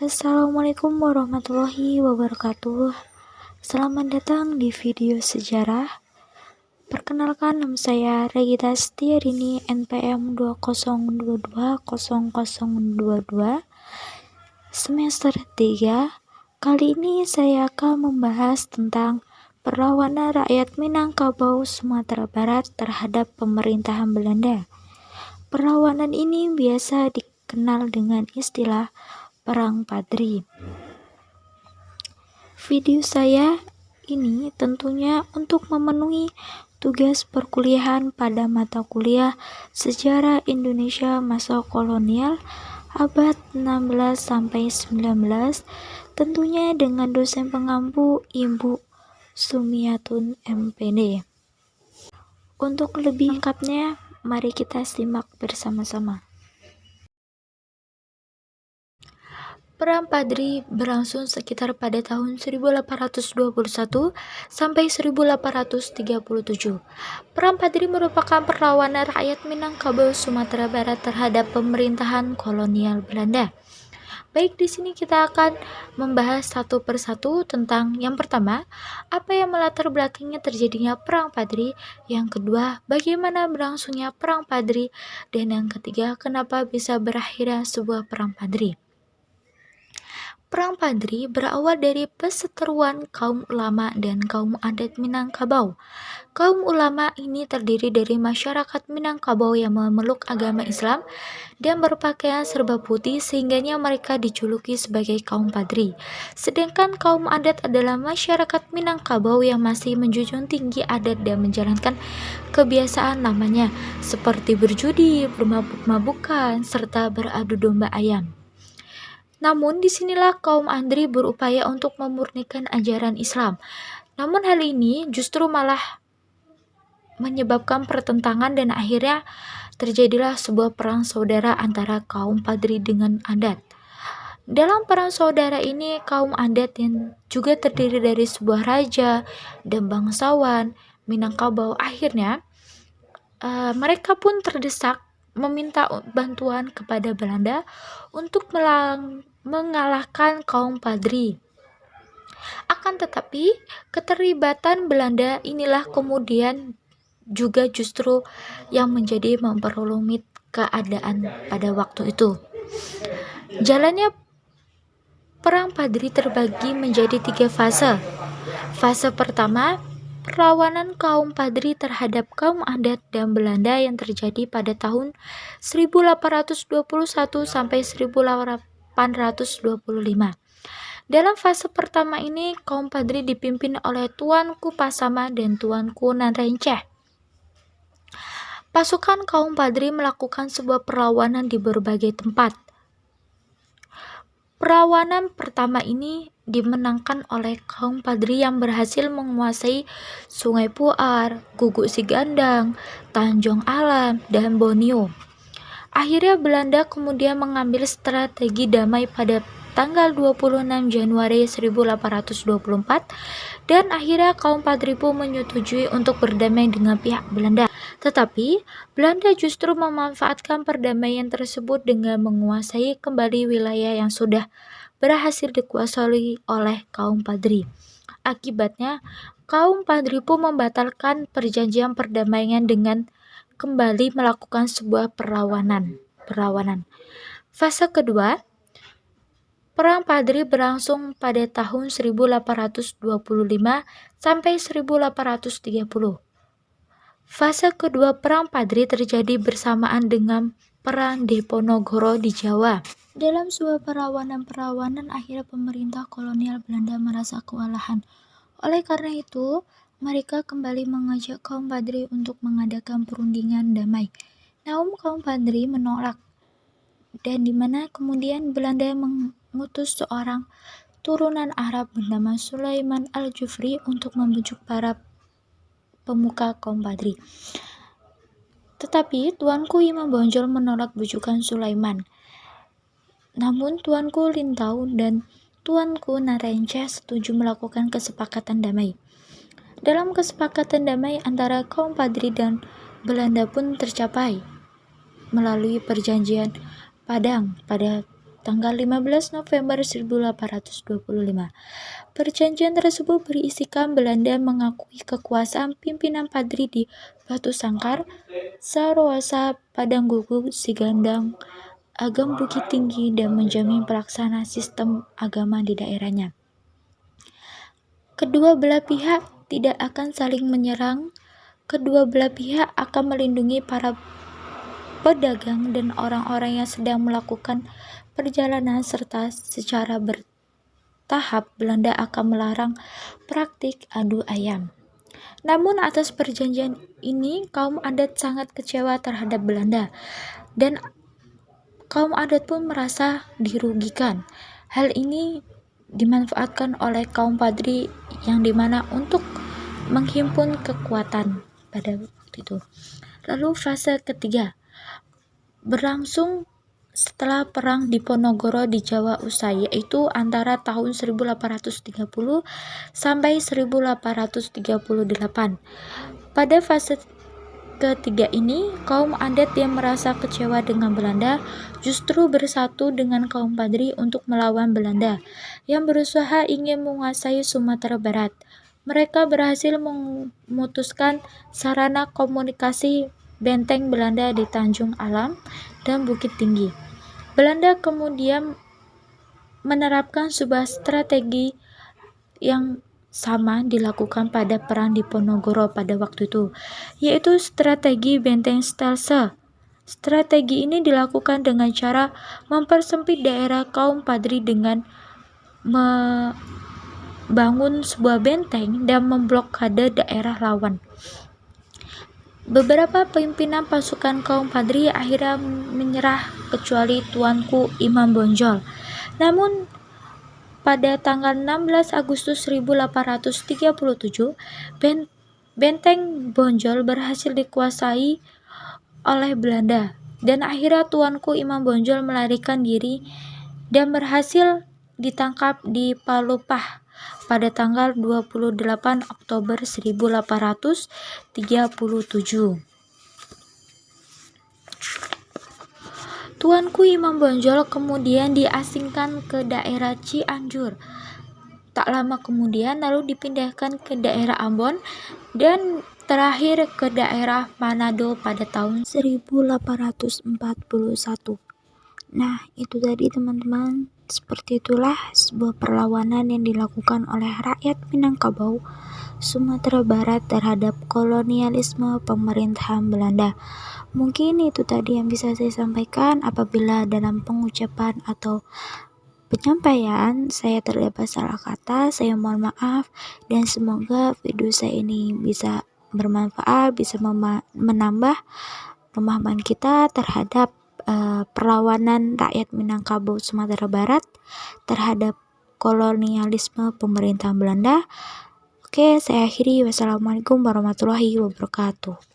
Assalamualaikum warahmatullahi wabarakatuh. Selamat datang di video sejarah. Perkenalkan, nama saya Regita Setiarini, NPM 20220022, semester 3. Kali ini saya akan membahas tentang perlawanan rakyat Minangkabau, Sumatera Barat terhadap pemerintahan Belanda. Perlawanan ini biasa dikenal dengan istilah Perang Padri. Video saya ini tentunya untuk memenuhi tugas perkuliahan pada mata kuliah Sejarah Indonesia Masa Kolonial abad 16 sampai 19, tentunya dengan dosen pengampu Ibu Sumiatun MPD. Untuk lebih lengkapnya, mari kita simak bersama-sama. Perang Padri berlangsung sekitar pada tahun 1821 sampai 1837. Perang Padri merupakan perlawanan rakyat Minangkabau, Sumatera Barat terhadap pemerintahan kolonial Belanda. Baik, di sini kita akan membahas satu persatu tentang yang pertama, apa yang melatar belakangnya terjadinya Perang Padri, yang kedua, bagaimana berlangsungnya Perang Padri, dan yang ketiga, kenapa bisa berakhirnya sebuah Perang Padri. Perang Padri berawal dari perseteruan kaum ulama dan kaum adat Minangkabau. Kaum ulama ini terdiri dari masyarakat Minangkabau yang memeluk agama Islam dan berpakaian serba putih, sehingganya mereka dijuluki sebagai kaum Padri. Sedangkan kaum adat adalah masyarakat Minangkabau yang masih menjunjung tinggi adat dan menjalankan kebiasaan lamanya, seperti berjudi, bermabuk-mabukan, serta beradu domba ayam. Namun disinilah kaum Andri berupaya untuk memurnikan ajaran Islam. Namun hal ini justru malah menyebabkan pertentangan dan akhirnya terjadilah sebuah perang saudara antara kaum Padri dengan adat. Dalam perang saudara ini, kaum adat yang juga terdiri dari sebuah raja dan bangsawan Minangkabau akhirnya mereka pun terdesak meminta bantuan kepada Belanda untuk mengalahkan kaum Padri. Akan tetapi, keterlibatan Belanda inilah kemudian juga justru yang menjadi memperrumit keadaan pada waktu itu. Jalannya Perang Padri terbagi menjadi 3 fase. Fase pertama, perlawanan kaum Padri terhadap kaum adat dan Belanda yang terjadi pada tahun 1821 sampai 1825. Dalam fase pertama ini, kaum Padri dipimpin oleh Tuanku Pasama dan Tuanku Narenceh. Pasukan kaum Padri melakukan sebuah perlawanan di berbagai tempat. Perlawanan pertama ini dimenangkan oleh kaum Padri yang berhasil menguasai Sungai Puar, Guguk Sigandang, Tanjung Alam, dan Borneo. Akhirnya Belanda kemudian mengambil strategi damai pada tanggal 26 Januari 1824 dan akhirnya kaum Padri pun menyetujui untuk berdamai dengan pihak Belanda. Tetapi Belanda justru memanfaatkan perdamaian tersebut dengan menguasai kembali wilayah yang sudah berhasil dikuasai oleh kaum Padri. Akibatnya, kaum Padri pun membatalkan perjanjian perdamaian dengan kembali melakukan sebuah perlawanan. Fase kedua, Perang Padri berlangsung pada tahun 1825 sampai 1830. Fase kedua Perang Padri terjadi bersamaan dengan Perang Diponegoro di Jawa. Dalam sebuah perlawanan akhirnya pemerintah kolonial Belanda merasa kewalahan. Oleh karena itu, mereka kembali mengajak kaum Padri untuk mengadakan perundingan damai. Namun kaum Padri menolak, dan di mana kemudian Belanda mengutus seorang turunan Arab bernama Sulaiman Al-Jufri untuk membujuk para pemuka kaum Padri. Tetapi Tuanku Imam Bonjol menolak bujukan Sulaiman. Namun Tuanku Lintau dan Tuanku Narenceh setuju melakukan kesepakatan damai. Dalam kesepakatan damai antara kaum Padri dan Belanda pun tercapai melalui perjanjian Padang pada tanggal 15 November 1825. Perjanjian tersebut berisikan Belanda mengakui kekuasaan pimpinan Padri di Batu Sangkar, Sarawasa, Padang Guguk, Sigandang, Agam Bukit Tinggi, dan menjamin pelaksanaan sistem agama di daerahnya. Kedua belah pihak tidak akan saling menyerang. Kedua belah pihak akan melindungi para pedagang dan orang-orang yang sedang melakukan perjalanan, serta secara bertahap Belanda akan melarang praktik adu ayam. Namun atas perjanjian ini kaum adat sangat kecewa terhadap Belanda, dan kaum adat pun merasa dirugikan. Hal ini dimanfaatkan oleh kaum Padri yang dimana untuk menghimpun kekuatan pada waktu itu. Lalu fase ketiga berlangsung setelah perang Diponegoro di Jawa usai, yaitu antara tahun 1830 sampai 1838. Pada fase ketiga ini, kaum adat yang merasa kecewa dengan Belanda justru bersatu dengan kaum Padri untuk melawan Belanda yang berusaha ingin menguasai Sumatera Barat. Mereka berhasil memutuskan sarana komunikasi benteng Belanda di Tanjung Alam dan Bukit Tinggi. Belanda kemudian menerapkan sebuah strategi yang sama dilakukan pada perang Diponegoro pada waktu itu, yaitu strategi benteng Stelse. Strategi ini dilakukan dengan cara mempersempit daerah kaum Padri dengan membangun sebuah benteng dan memblokade daerah lawan. Beberapa pimpinan pasukan kaum Padri akhirnya menyerah kecuali Tuanku Imam Bonjol. Namun pada tanggal 16 Agustus 1837, benteng Bonjol berhasil dikuasai oleh Belanda, dan akhirnya Tuanku Imam Bonjol melarikan diri dan berhasil ditangkap di Palupah pada tanggal 28 Oktober 1837. Tuanku Imam Bonjol kemudian diasingkan ke daerah Cianjur. Tak lama kemudian lalu dipindahkan ke daerah Ambon dan terakhir ke daerah Manado pada tahun 1841. Nah, itu tadi teman-teman. Seperti itulah sebuah perlawanan yang dilakukan oleh rakyat Minangkabau, Sumatera Barat terhadap kolonialisme pemerintahan Belanda. Mungkin itu tadi yang bisa saya sampaikan. Apabila dalam pengucapan atau penyampaian saya terdapat salah kata, saya mohon maaf, dan semoga video saya ini bisa bermanfaat, bisa menambah pemahaman kita terhadap perlawanan rakyat Minangkabau Sumatera Barat terhadap kolonialisme pemerintahan Belanda. Oke, saya akhiri. Wassalamualaikum warahmatullahi wabarakatuh.